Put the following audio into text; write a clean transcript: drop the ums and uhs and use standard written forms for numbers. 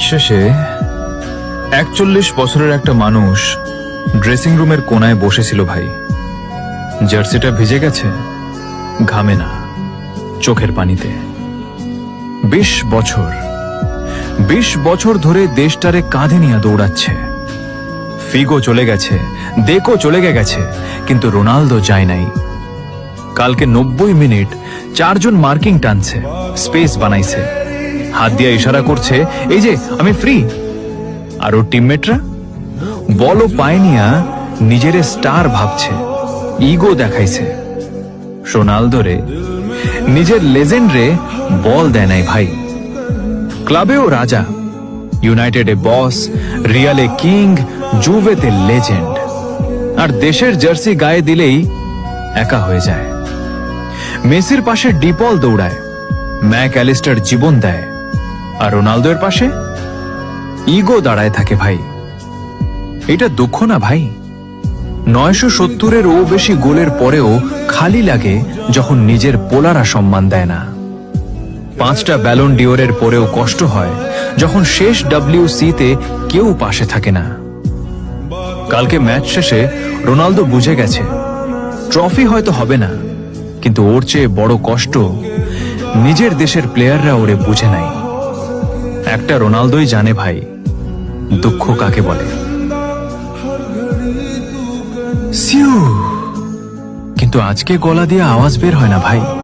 শেষে 41 বছরের একটা মানুষ ড্রেসিং রুমের কোনায় বসেছিল ভাই। জার্সিটা ভিজে গেছে, ঘামে না, চোখের পানিতে। 20 বছর ধরে দেশটারে কাঁধে নিয়ে দৌড়াচ্ছে। ফিগো চলে গেছে, দেখো চলে গেছে, কিন্তু রোনালদো যায় নাই। কালকে 90 মিনিট 4 জন মার্কিং টানছে, স্পেস বানাইছে, হাত দিয়ে ইশারা করছে, এই যে আমি ফ্রি। আর ওর টিমমেটরা বলও পায়নিয়া নিজের স্টার ভাবছে, ইগো দেখাইছে। রোনালদো রে, নিজের লেজেন্ড রে বল দেয় নাই ভাই। ক্লাবেও রাজা, ইউনাইটেডে বস, রিয়ালে কিং, জুভেতে লেজেন্ড। আর দেশের জার্সি গায়ে দিলেই একা হয়ে যায়। মেসির পাশে ডিপল দৌড়ায়, ম্যাক অ্যালিস্টার জীবন দেয়, আর রোনালদোর পাশে ইগো দাঁড়ায় থাকে ভাই। এটা দুঃখ না ভাই? 970-এরও বেশি গোলের পরেও খালি লাগে যখন নিজের পোলারা সম্মান দেয় না। 5টা ব্যালন ডিওরের পরেও কষ্ট হয় যখন শেষ WC-তে কেউ পাশে থাকে না। কালকে ম্যাচ শেষে রোনালদো বুঝে গেছে, ট্রফি হয়তো হবে না, কিন্তু ওর চেয়ে বড় কষ্ট নিজের দেশের প্লেয়াররা ওরে বুঝে নাই। একটা রোনালদোই জানে ভাই, দুঃখ কাকে বলে। সিউ, কিন্তু আজকে গলা দিয়ে আওয়াজ বের হয় না ভাই।